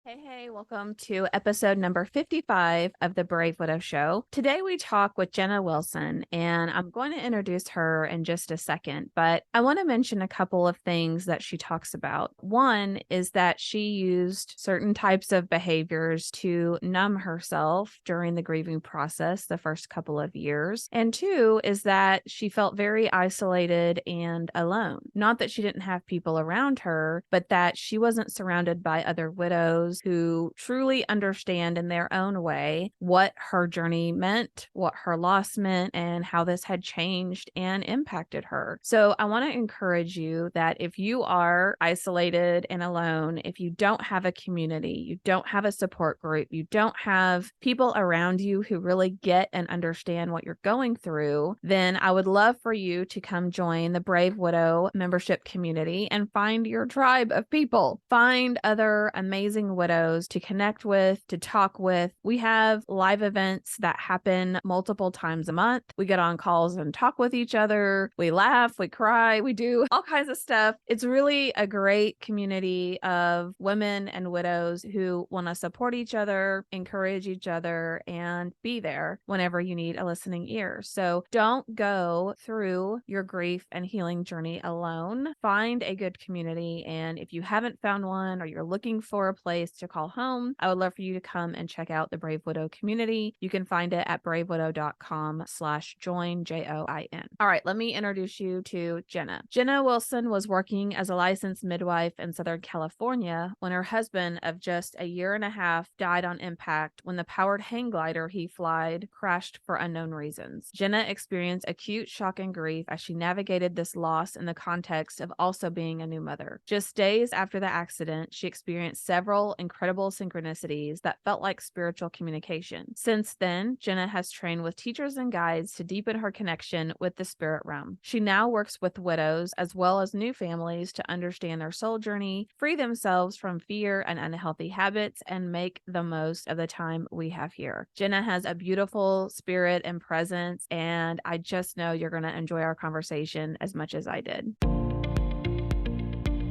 Hey, welcome to episode number 55 of the Brave Widow Show. Today we talk with Jenna Wilson, and I'm going to introduce her in just a second, but I want to mention a couple of things that she talks about. One is that she used certain types of behaviors to numb herself during the grieving process the first couple of years. And two is that she felt very isolated and alone. Not that she didn't have people around her, but that she wasn't surrounded by other widows who truly understand in their own way what her journey meant, what her loss meant, and how this had changed and impacted her. So I want to encourage you that if you are isolated and alone, if you don't have a community, you don't have a support group, you don't have people around you who really get and understand what you're going through, then I would love for you to come join the Brave Widow membership community and find your tribe of people. Find other amazing widows to connect with, to talk with. We have live events that happen multiple times a month. We get on calls and talk with each other. We laugh, we cry, we do all kinds of stuff. It's really a great community of women and widows who want to support each other, encourage each other, and be there whenever you need a listening ear. So don't go through your grief and healing journey alone. Find a good community. And if you haven't found one or you're looking for a place to call home, I would love for you to come and check out the Brave Widow community. You can find it at bravewidow.com/join, JOIN. All right, let me introduce you to Jenna. Jenna Wilson was working as a licensed midwife in Southern California when her husband of just a year and a half died on impact when the powered hang glider he flied crashed for unknown reasons. Jenna experienced acute shock and grief as she navigated this loss in the context of also being a new mother. Just days after the accident, she experienced several incredible synchronicities that felt like spiritual communication. Since then, Jenna has trained with teachers and guides to deepen her connection with the spirit realm. She now works with widows as well as new families to understand their soul journey, free themselves from fear and unhealthy habits, and make the most of the time we have here. Jenna has a beautiful spirit and presence, and I just know you're going to enjoy our conversation as much as I did.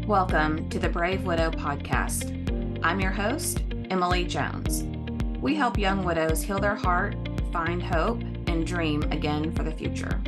Welcome to the Brave Widow podcast. I'm your host, Emily Jones. We help young widows heal their heart, find hope, and dream again for the future.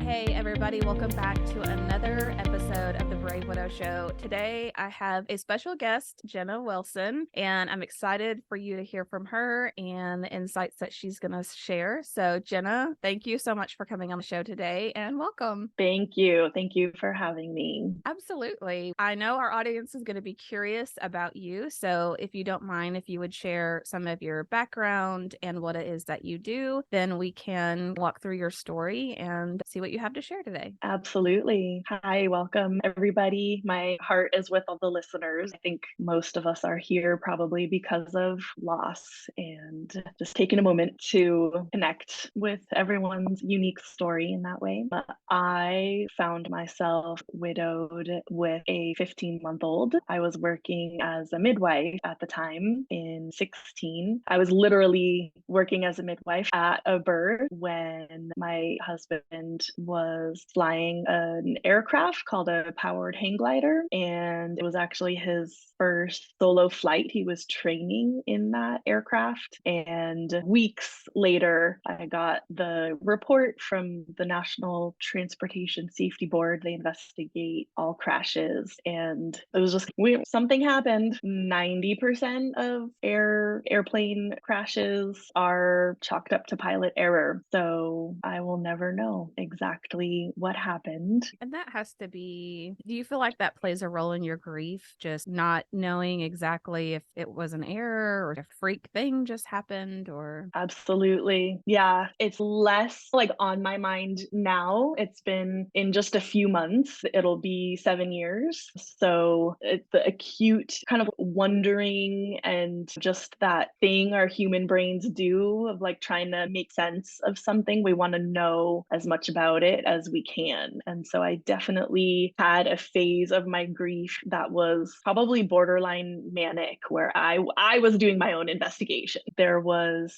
Hey, everybody, welcome back to another episode of the Brave Widow Show. Today, I have a special guest, Jenna Wilson, and I'm excited for you to hear from her and the insights that she's going to share. So, Jenna, thank you so much for coming on the show today and welcome. Thank you. Thank you for having me. Absolutely. I know our audience is going to be curious about you. So, if you don't mind, if you would share some of your background and what it is that you do, then we can walk through your story and see what you have to share today. Absolutely. Hi, welcome everybody. My heart is with all the listeners. I think most of us are here probably because of loss and just taking a moment to connect with everyone's unique story in that way. But I found myself widowed with a 15-month-old. I was working as a midwife at the time in 16. I was literally working as a midwife at a birth when my husband was flying an aircraft called a powered hang glider, and it was actually his first solo flight. He was training in that aircraft, and weeks later I got the report from the National Transportation Safety Board. They investigate all crashes, and it was just something happened. 90% of airplane crashes are chalked up to pilot error, so I will never know exactly what happened. And that has to be, do you feel like that plays a role in your grief? Just not knowing exactly if it was an error or a freak thing just happened or? Absolutely. Yeah. It's less like on my mind now. It's been in just a few months. It'll be 7 years. So it's the acute kind of wondering and just that thing our human brains do of like trying to make sense of something. We want to know as much about it as we can. And so I definitely had a phase of my grief that was probably borderline manic, where I was doing my own investigation. There was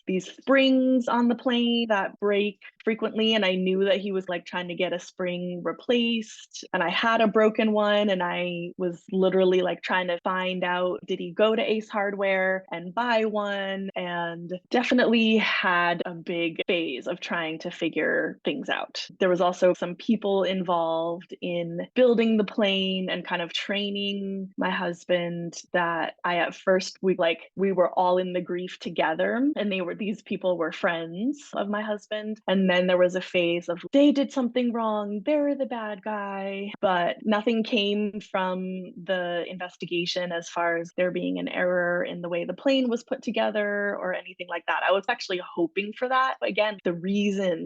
these springs on the plane that break frequently, and I knew that he was like trying to get a spring replaced, and I had a broken one, and I was literally like trying to find out, did he go to Ace Hardware and buy one? And definitely had a big phase of trying to figure things out. There was also some people involved in building the plane and kind of training my husband that I at first we were all in the grief together, and these people were friends of my husband. And then there was a phase of they did something wrong, they're the bad guy, but nothing came from the investigation as far as there being an error in the way the plane was put together or anything like that. I was actually hoping for that. Again, the reason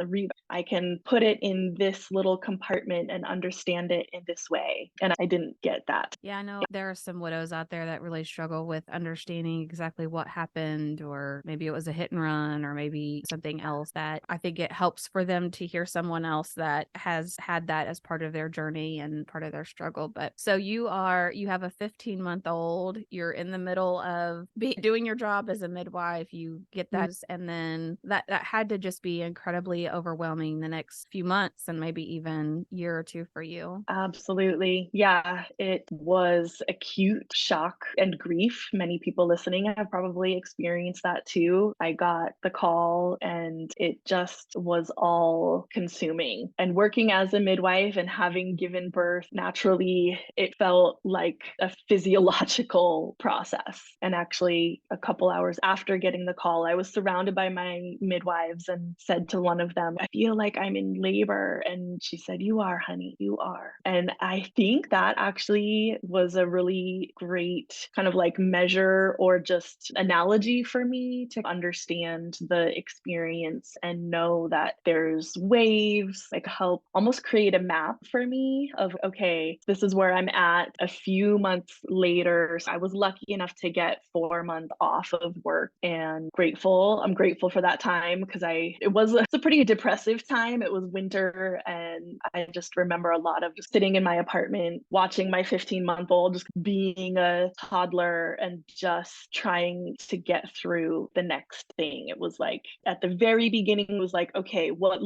I can put it in this little compartment and understand it in this way. And I didn't get that. Yeah, I know there are some widows out there that really struggle with understanding exactly what happened, or maybe it was a hit and run, or maybe something else. That I think it helps for them to hear someone else that has had that as part of their journey and part of their struggle. But so you have a 15-month-old, you're in the middle of doing your job as a midwife, you get that, and then that had to just be incredibly overwhelming the next few months and maybe even year or two for you. Absolutely. Yeah, it was acute shock and grief. Many people listening have probably experienced that too. I got the call and it just was all consuming. And working as a midwife and having given birth, naturally, it felt like a physiological process. And actually, a couple hours after getting the call, I was surrounded by my midwives and said to one of them, I feel like I'm in labor. And she said, "You are, honey, you are." And I think that actually was a really great kind of like measure or just analogy for me to understand the experience and know that there's waves, like help almost create a map for me of, okay, this is where I'm at a few months later. So I was lucky enough to get 4 months off of work, and I'm grateful for that time because it's a pretty depressive time. It was winter, and I just remember a lot of just sitting in my apartment watching my 15-month-old just being a toddler and just trying to get through the next thing. It was like at the very beginning, it was like, okay, what's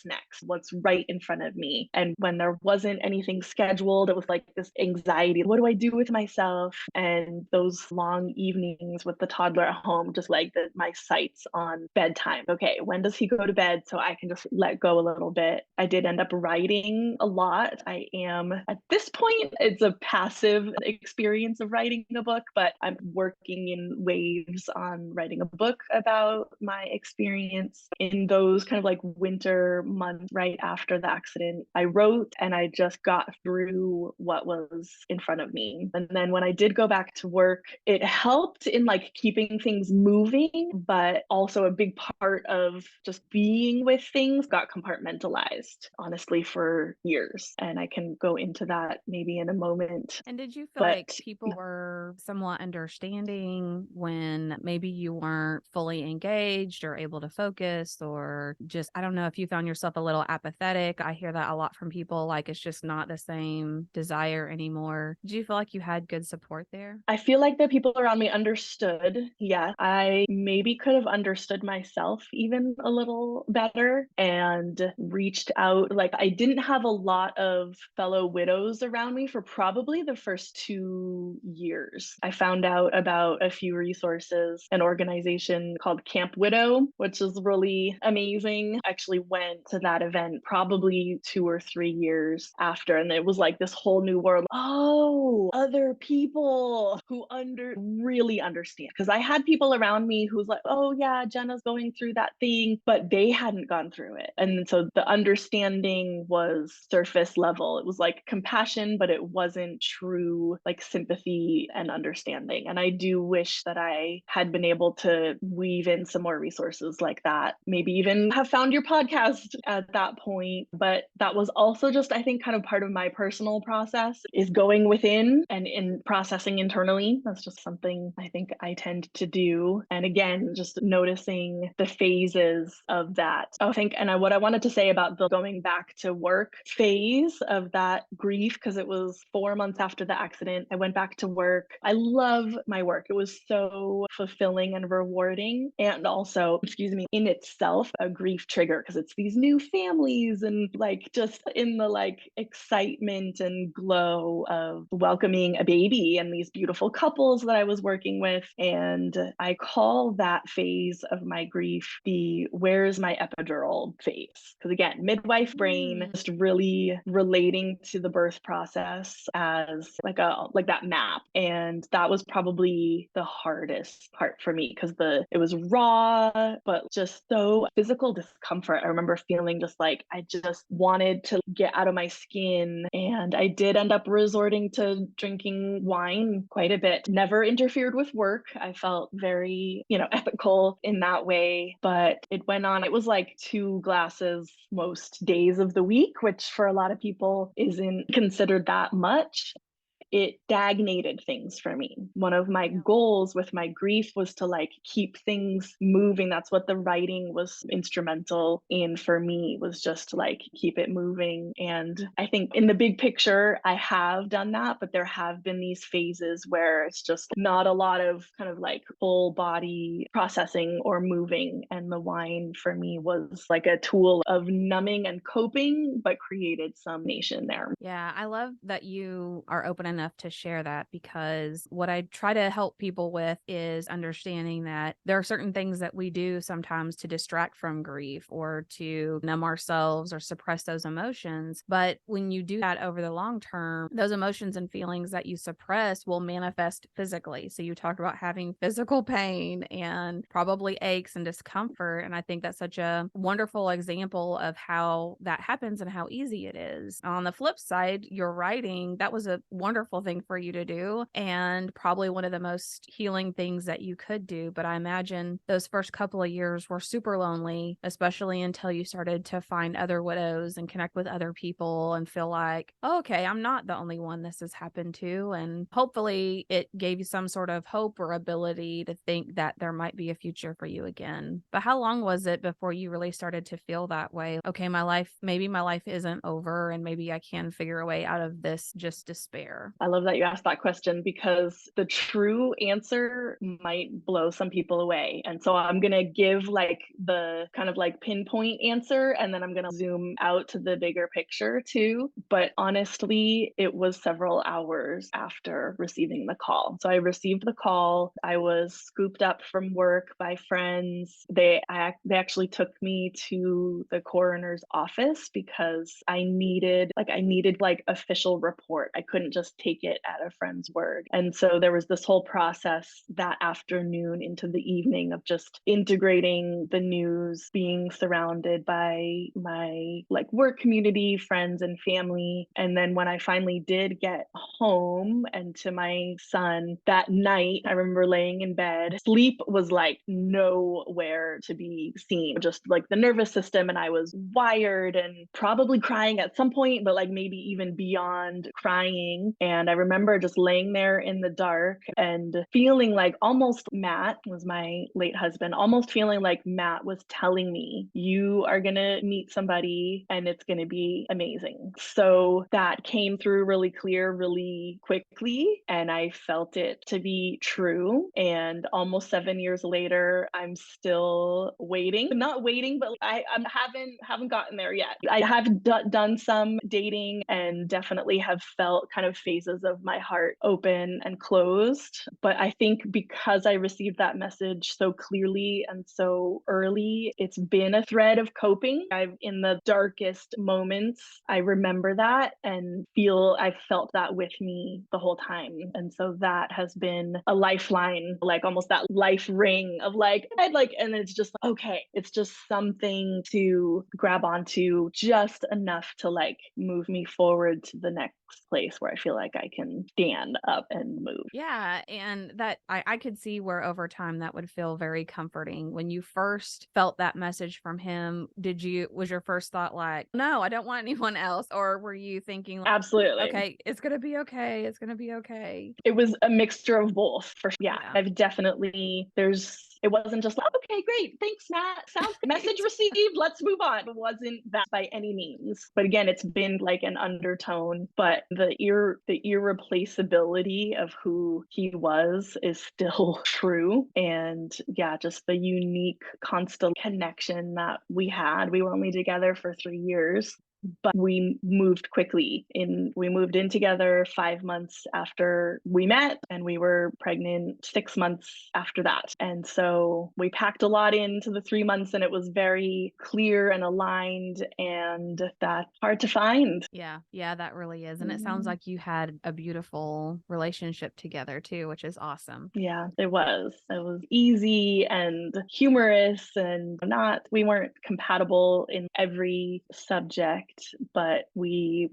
next? What's right in front of me? And when there wasn't anything scheduled, it was like this anxiety. What do I do with myself? And those long evenings with the toddler at home, just like my sights on bedtime. Okay, when does he go to bed so I can just let go a little bit? I did end up writing a lot. I am, at this point, it's a passive experience of writing a book, but I'm working in waves on writing a book about my experience in those kind of like winter months right after the accident. I wrote and I just got through what was in front of me. And then when I did go back to work, it helped in like keeping things moving, but also a big part of just being with things got compartmentalized, honestly, for years. And I can go into that maybe in a moment. And did you feel like But people were somewhat understanding when maybe you weren't fully engaged or able to focus, or just, I don't know if you found yourself a little apathetic? I hear that a lot from people, like it's just not the same desire anymore. Did you feel like you had good support there? I feel like the people around me understood. Yeah, I maybe could have understood myself even a little better and reached out. Like, I didn't have a lot of fellow widows around me for probably the first 2 years. I found out about a few resources, an organization called Camp Widow, which is really amazing. I actually went to that event probably 2 or 3 years after, and it was like this whole new world. Oh, other people who really understand. Because I had people around me who's like, oh yeah, Jenna's going through that thing, but they hadn't gone through it. And so the understanding was surface level. It was like compassion, but it wasn't true like sympathy and understanding. And I do wish that I had been able to weave in some more resources like that. Maybe even have found your podcast at that point. But that was also just, I think, kind of part of my personal process is going within and in processing internally. That's just something I think I tend to do. And again, just noticing the phases of that. Oh, and what I want to to say about the going back to work phase of that grief, because it was 4 months after the accident. I went back to work. I love my work. It was so fulfilling and rewarding. And also, excuse me, in itself, a grief trigger because it's these new families and like just in the like excitement and glow of welcoming a baby and these beautiful couples that I was working with. And I call that phase of my grief the where's my epidural phase. Because again, midwife brain, just really relating to the birth process as like that map. And that was probably the hardest part for me because it was raw, but just so physical discomfort. I remember feeling just like I just wanted to get out of my skin. And I did end up resorting to drinking wine quite a bit. Never interfered with work. I felt very, ethical in that way. But it went on. It was like 2 glasses most days of the week, which for a lot of people isn't considered that much. It stagnated things for me. One of my goals with my grief was to like keep things moving. That's what the writing was instrumental in for me, was just to like keep it moving. And I think in the big picture, I have done that, but there have been these phases where it's just not a lot of kind of like full body processing or moving. And the wine for me was like a tool of numbing and coping, but created some nation there. Yeah, I love that you are open enough to share that, because what I try to help people with is understanding that there are certain things that we do sometimes to distract from grief or to numb ourselves or suppress those emotions. But when you do that over the long term, those emotions and feelings that you suppress will manifest physically. So you talked about having physical pain and probably aches and discomfort. And I think that's such a wonderful example of how that happens and how easy it is. On the flip side, your writing, that was a wonderful thing for you to do and probably one of the most healing things that you could do. But I imagine those first couple of years were super lonely, especially until you started to find other widows and connect with other people and feel like, oh, okay, I'm not the only one this has happened to. And hopefully it gave you some sort of hope or ability to think that there might be a future for you again. But how long was it before you really started to feel that way? Okay, maybe my life isn't over and maybe I can figure a way out of this just despair. I love that you asked that question because the true answer might blow some people away. And so I'm going to give like the kind of like pinpoint answer, and then I'm going to zoom out to the bigger picture too. But honestly, it was several hours after receiving the call. So I received the call. I was scooped up from work by friends. They actually took me to the coroner's office because I needed like official report. I couldn't just take it at a friend's word. And so there was this whole process that afternoon into the evening of just integrating the news, being surrounded by my like work community, friends and family. And then when I finally did get home and to my son that night, I remember laying in bed. Sleep was like nowhere to be seen, just like the nervous system. And I was wired and probably crying at some point, but like maybe even beyond crying. And I remember just laying there in the dark and feeling like almost Matt was my late husband, almost feeling like Matt was telling me, you are going to meet somebody and it's going to be amazing. So that came through really clear, really quickly. And I felt it to be true. And almost 7 years later, I'm still waiting, not waiting, but I haven't gotten there yet. I have done some dating and definitely have felt kind of phases of my heart open and closed. But I think because I received that message so clearly and so early, it's been a thread of coping. In the darkest moments, I remember that and I've felt that with me the whole time. And so that has been a lifeline, like almost that life ring of like, and it's just, okay, it's just something to grab onto just enough to like move me forward to the next place where I feel like I can stand up and move. Yeah. And that I could see where over time that would feel very comforting. When you first felt that message from him, was your first thought like, no, I don't want anyone else? Or were you thinking, like, Absolutely. okay, it's going to be okay. It's going to be okay? It was a mixture of both for sure. Yeah, Yeah. I've definitely, there's It wasn't just like, okay, great, thanks, Matt. Sounds good. Message received. Let's move on. It wasn't that by any means. But again, it's been like an undertone. But the irreplaceability of who he was is still true. And yeah, just the unique constant connection that we had. We were only together for 3 years, but we moved in together 5 months after we met, and we were pregnant 6 months after that. And so we packed a lot into the 3 months, and it was very clear and aligned, and that's hard to find. Yeah, yeah, that really is. And it sounds Mm. like you had a beautiful relationship together too, which is awesome. Yeah, it was. It was easy and humorous, and we weren't compatible in every subject, but we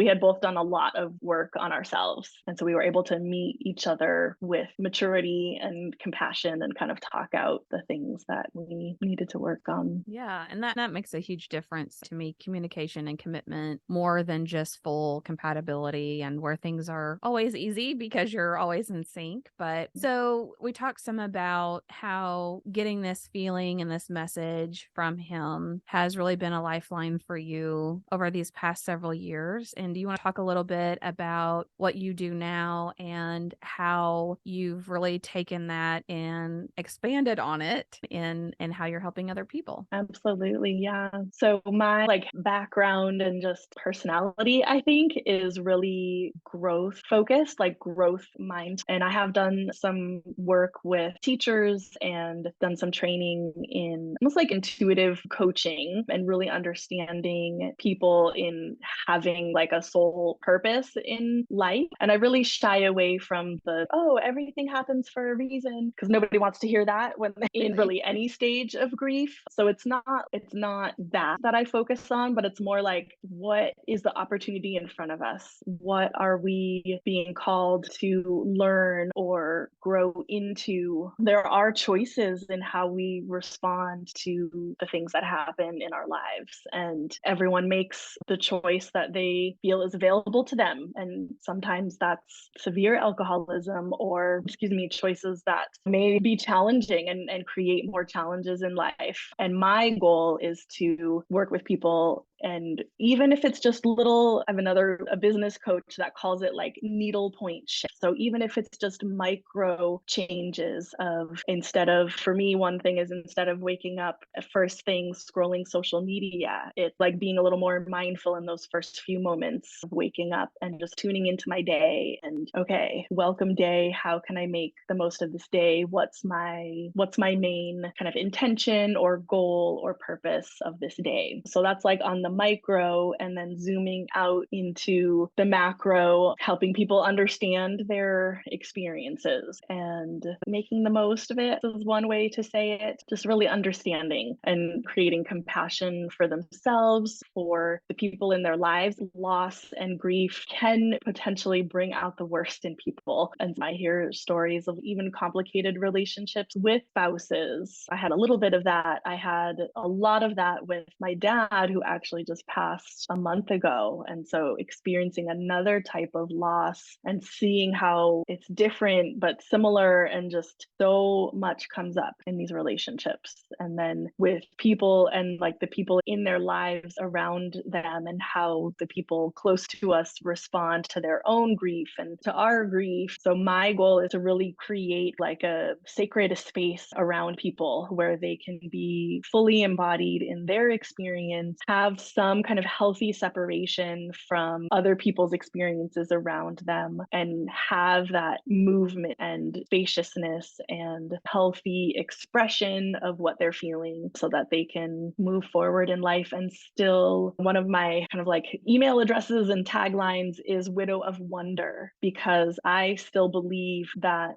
had both done a lot of work on ourselves. And so we were able to meet each other with maturity and compassion and kind of talk out the things that we needed to work on. Yeah, and that makes a huge difference to me. Communication and commitment more than just full compatibility and where things are always easy because you're always in sync. But so we talked some about how getting this feeling and this message from him has really been a lifeline for you over these past several years. And do you want to talk a little bit about what you do now and how you've really taken that and expanded on it and how you're helping other people? Absolutely. Yeah. So my like background and just personality, I think, is really growth focused, like growth mind. And I have done some work with teachers and done some training in almost like intuitive coaching and really understanding people in having like a soul purpose in life. And I really shy away from oh, everything happens for a reason, because nobody wants to hear that when in Right. really any stage of grief. So it's not that I focus on, but it's more like, what is the opportunity in front of us? What are we being called to learn or grow into? There are choices in how we respond to the things that happen in our lives, and everyone makes the choice that they feel is available to them. And sometimes that's severe alcoholism, or excuse me, choices that may be challenging and create more challenges in life. And my goal is to work with people, and even if it's just little, I have a business coach that calls it like needle point shift. So even if it's just micro changes of, for me, one thing is, instead of waking up first thing scrolling social media, it's like being a little more mindful in those first few moments of waking up and just tuning into my day. And okay, welcome day. How can I make the most of this day? What's my main kind of intention or goal or purpose of this day? So that's like on the micro, and then zooming out into the macro, helping people understand their experiences and making the most of it is one way to say it. Just really understanding and creating compassion for themselves, for the people in their lives. Loss and grief can potentially bring out the worst in people. And I hear stories of even complicated relationships with spouses. I had a little bit of that. I had a lot of that with my dad, who actually just passed a month ago. And so experiencing another type of loss and seeing how it's different but similar, and just so much comes up in these relationships. And then with people, and like the people in their lives around them, and how the people close to us respond to their own grief and to our grief. So my goal is to really create like a sacred space around people where they can be fully embodied in their experience, have some kind of healthy separation from other people's experiences around them, and have that movement and spaciousness and healthy expression of what they're feeling, so that they can move forward in life. And still, one of my kind of like email addresses and taglines is Widow of Wonder, because I still believe that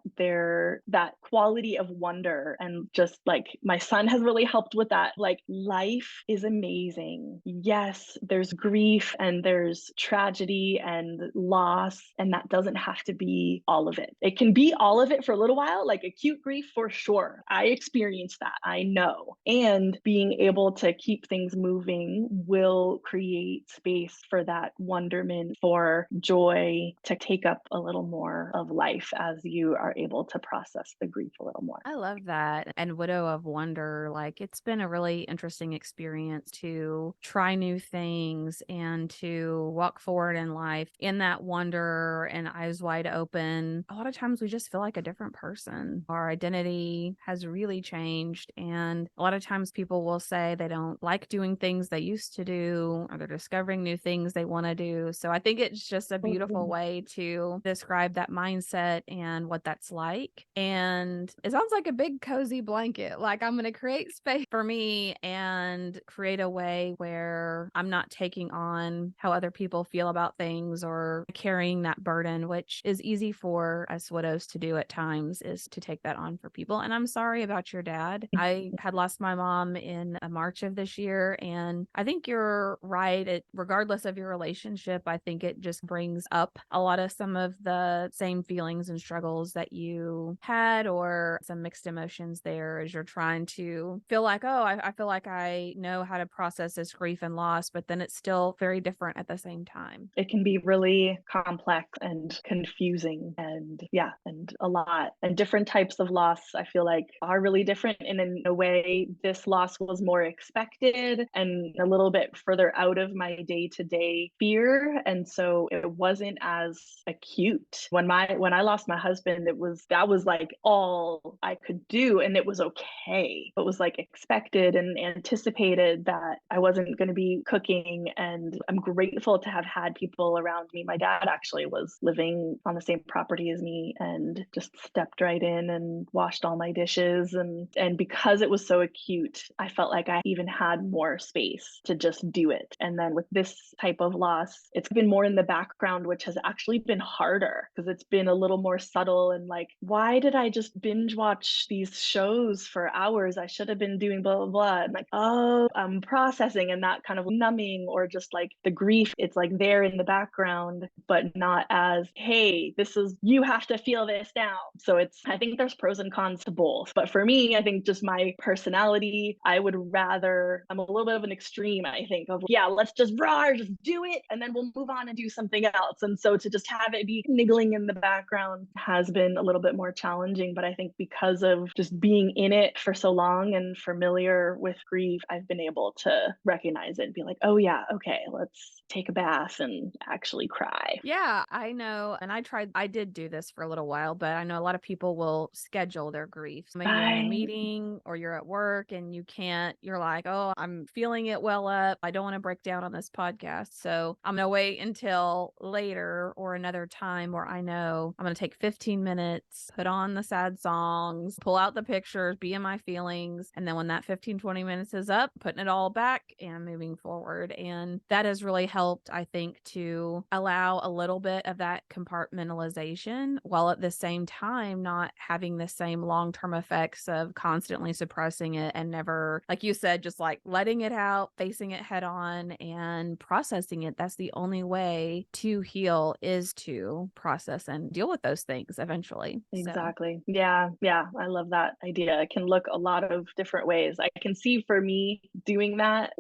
that quality of wonder, and just like my son has really helped with that. Like, life is amazing. yes, there's grief and there's tragedy and loss, and that doesn't have to be all of it. It can be all of it for a little while, like acute grief for sure. I experienced that, I know. And being able to keep things moving will create space for that wonderment, for joy to take up a little more of life as you are able to process the grief a little more. I love that. And Widow of Wonder, like it's been a really interesting experience to try new things and to walk forward in life in that wonder and eyes wide open. A lot of times we just feel like a different person. Our identity has really changed. And a lot of times people will say they don't like doing things they used to do, or they're discovering new things they want to do. So I think it's just a beautiful way to describe that mindset and what that's like. And it sounds like a big cozy blanket. Like I'm going to create space for me and create a way where I'm not taking on how other people feel about things or carrying that burden, which is easy for us widows to do at times, is to take that on for people. And I'm sorry about your dad. I had lost my mom in March of this year. And I think you're right. Regardless of your relationship, I think it just brings up a lot of some of the same feelings and struggles that you had, or some mixed emotions there as you're trying to feel like, oh, I feel like I know how to process this grief and loss, but then it's still very different at the same time. It can be really complex and confusing, and yeah, and a lot. And different types of loss, I feel like, are really different. And in a way, this loss was more expected and a little bit further out of my day-to-day fear. And so it wasn't as acute. When I lost my husband, that was like all I could do, and it was okay. It was like expected and anticipated that I wasn't going to be cooking. And I'm grateful to have had people around me. My dad actually was living on the same property as me and just stepped right in and washed all my dishes. And because it was so acute, I felt like I even had more space to just do it. And then with this type of loss, it's been more in the background, which has actually been harder because it's been a little more subtle and like, why did I just binge watch these shows for hours? I should have been doing blah, blah, blah. And like, oh, I'm processing, and that kind of numbing or just like the grief, it's like there in the background, but not as, hey, you have to feel this now. So I think there's pros and cons to both. But for me, I think just my personality, I'm a little bit of an extreme, I think, of, yeah, let's just do it. And then we'll move on and do something else. And so to just have it be niggling in the background has been a little bit more challenging. But I think because of just being in it for so long and familiar with grief, I've been able to recognize it and be like, oh yeah, okay, let's take a bath and actually cry. Yeah, I know. And I did do this for a little while, but I know a lot of people will schedule their grief. Maybe you're in a Right. meeting or you're at work and you're like, oh, I'm feeling it well up. I don't want to break down on this podcast. So I'm going to wait until later or another time where I know I'm going to take 15 minutes, put on the sad songs, pull out the pictures, be in my feelings. And then when that 15-20 minutes is up, putting it all back and moving forward. And that has really helped, I think, to allow a little bit of that compartmentalization while at the same time not having the same long-term effects of constantly suppressing it and never, like you said, just like letting it out, facing it head on and processing it. That's the only way to heal, is to process and deal with those things eventually. So Exactly. Yeah. Yeah. I love that idea. It can look a lot of different ways. I can see for me doing that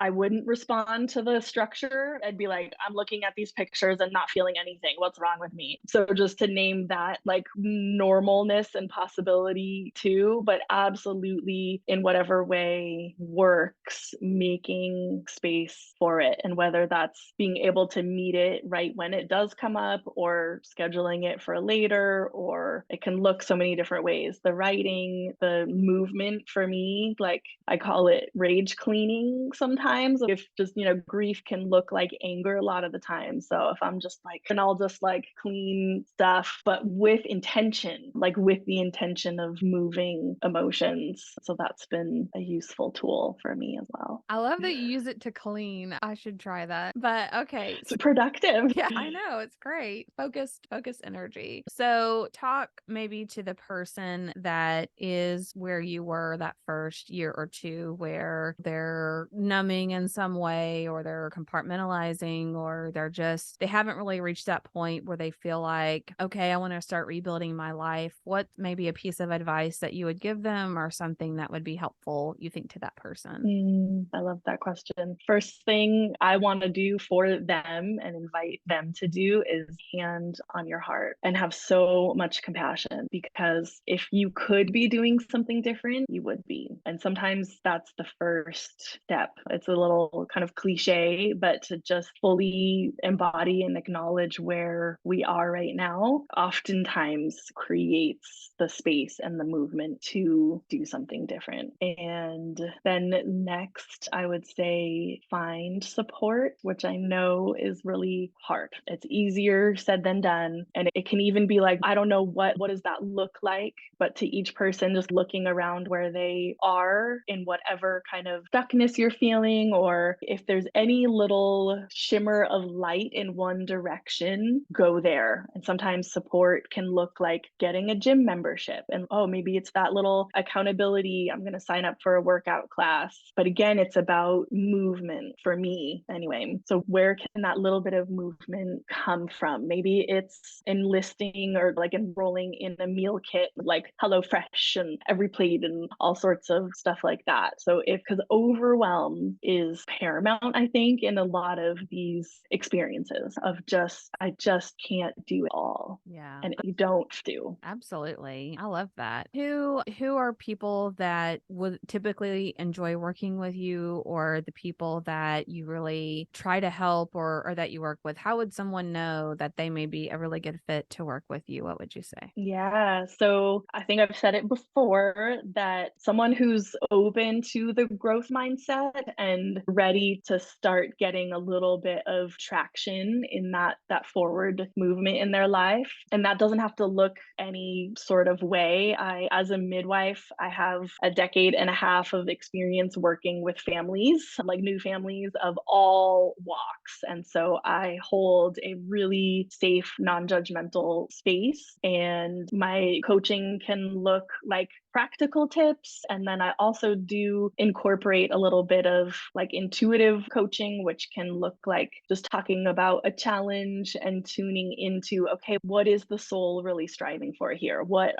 I wouldn't respond to the structure. I'd be like, I'm looking at these pictures and not feeling anything. What's wrong with me? So just to name that like normalness and possibility too, but absolutely in whatever way works, making space for it. And whether that's being able to meet it right when it does come up or scheduling it for later, or it can look so many different ways. The writing, the movement for me, like I call it rage cleaning sometimes. If just, grief can look like anger a lot of the time. So if I'm just like, and I'll just like clean stuff, but with intention, like with the intention of moving emotions. So that's been a useful tool for me as well. I love that you use it to clean. I should try that. But okay. It's productive. Yeah, I know. It's great. Focused energy. So talk maybe to the person that is where you were that first year or two, where they're numbing healing in some way, or they're compartmentalizing, or they haven't really reached that point where they feel like, okay, I want to start rebuilding my life. What maybe a piece of advice that you would give them or something that would be helpful, you think, to that person? I love that question. First thing I want to do for them and invite them to do is hand on your heart and have so much compassion, because if you could be doing something different, you would be. And sometimes that's the first step. It's a little kind of cliche, but to just fully embody and acknowledge where we are right now oftentimes creates the space and the movement to do something different. And then next, I would say find support, which I know is really hard. It's easier said than done. And it can even be like, I don't know what does that look like? But to each person, just looking around where they are in whatever kind of stuckness you're feeling, or if there's any little shimmer of light in one direction, go there. And sometimes support can look like getting a gym membership. And oh, maybe it's that little accountability. I'm going to sign up for a workout class. But again, it's about movement for me anyway. So where can that little bit of movement come from? Maybe it's enlisting or like enrolling in a meal kit like HelloFresh and Every Plate and all sorts of stuff like that. So because overwhelm is paramount, I think, in a lot of these experiences of I just can't do it all. Yeah. And you don't do. Absolutely. I love that. Who are people that would typically enjoy working with you, or the people that you really try to help, or that you work with? How would someone know that they may be a really good fit to work with you? What would you say? Yeah. So I think I've said it before that someone who's open to the growth mindset and ready to start getting a little bit of traction in that forward movement in their life. And that doesn't have to look any sort of way. As a midwife, I have a decade and a half of experience working with families, like new families of all walks. And so I hold a really safe, non-judgmental space. And my coaching can look like practical tips. And then I also do incorporate a little bit of like intuitive coaching, which can look like just talking about a challenge and tuning into, okay, what is the soul really striving for here? What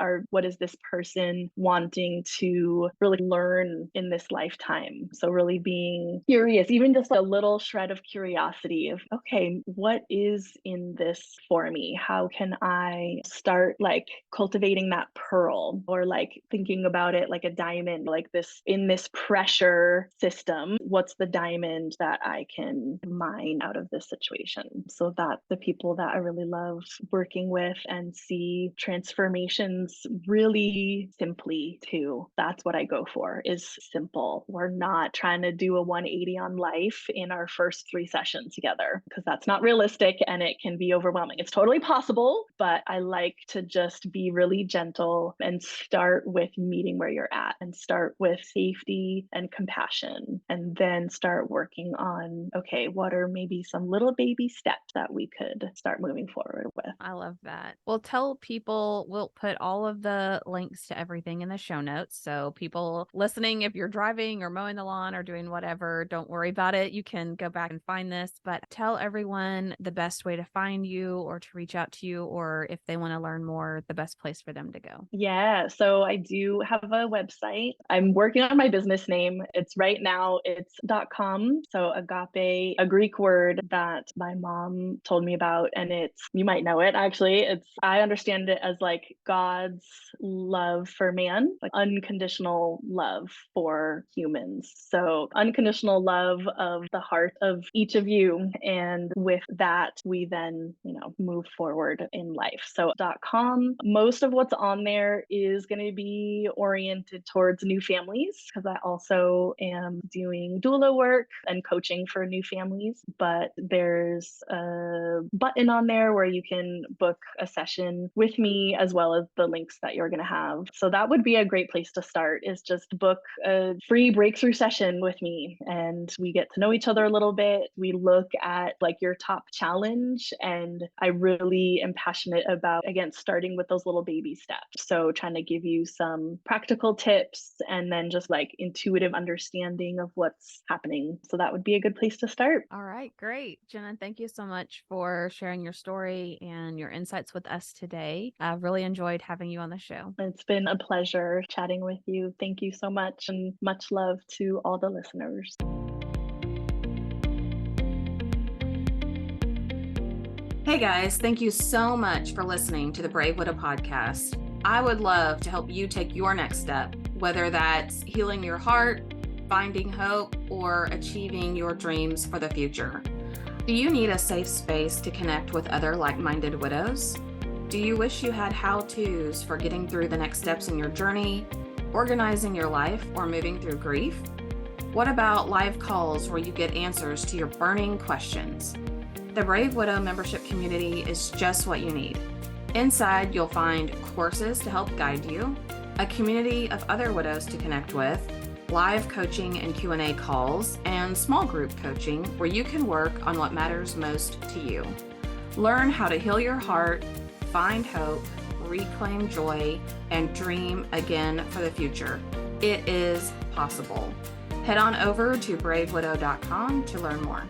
is this person wanting to really learn in this lifetime? So really being curious, even just a little shred of curiosity of, okay, what is in this for me? How can I start like cultivating that pearl, or like thinking about it like a diamond, like this in this pressure system, what's the diamond that I can mine out of this situation? So that the people that I really love working with and see transformations really simply too. That's what I go for, is simple. We're not trying to do a 180 on life in our first 3 sessions together, because that's not realistic and it can be overwhelming. It's totally possible, but I like to just be really gentle and start with meeting where you're at, and start with safety and compassion, and then start working on, okay, what are maybe some little baby steps that we could start moving forward with. I love that. Well, tell people, we'll put all of the links to everything in the show notes. So people listening, if you're driving or mowing the lawn or doing whatever, don't worry about it. You can go back and find this, but tell everyone the best way to find you or to reach out to you, or if they want to learn more, the best place for them to go. Yeah, so I do have a website. I'm working on my business name. It's right now, it's .com. So agape, a Greek word that my mom told me about, and you might know it actually. I understand it as like God's love for man, like unconditional love for humans. So unconditional love of the heart of each of you. And with that, we then, move forward in life. So .com, most of what's on there is going to be oriented towards new families, because I also am doing doula work and coaching for new families. But there's a button on there where you can book a session with me, as well as the links that you're going to have. So that would be a great place to start, is just book a free breakthrough session with me, and we get to know each other a little bit. We look at like your top challenge, and I really am passionate about, again, starting with those little baby steps. So trying to give you some some practical tips and then just like intuitive understanding of what's happening. So that would be a good place to start. All right, great. Jenna, thank you so much for sharing your story and your insights with us today. I've really enjoyed having you on the show. It's been a pleasure chatting with you. Thank you so much, and much love to all the listeners. Hey guys, thank you so much for listening to the Brave Widow podcast. I would love to help you take your next step, whether that's healing your heart, finding hope, or achieving your dreams for the future. Do you need a safe space to connect with other like-minded widows? Do you wish you had how-tos for getting through the next steps in your journey, organizing your life, or moving through grief? What about live calls where you get answers to your burning questions? The Brave Widow membership community is just what you need. Inside, you'll find courses to help guide you, a community of other widows to connect with, live coaching and Q&A calls, and small group coaching where you can work on what matters most to you. Learn how to heal your heart, find hope, reclaim joy, and dream again for the future. It is possible. Head on over to bravewidow.com to learn more.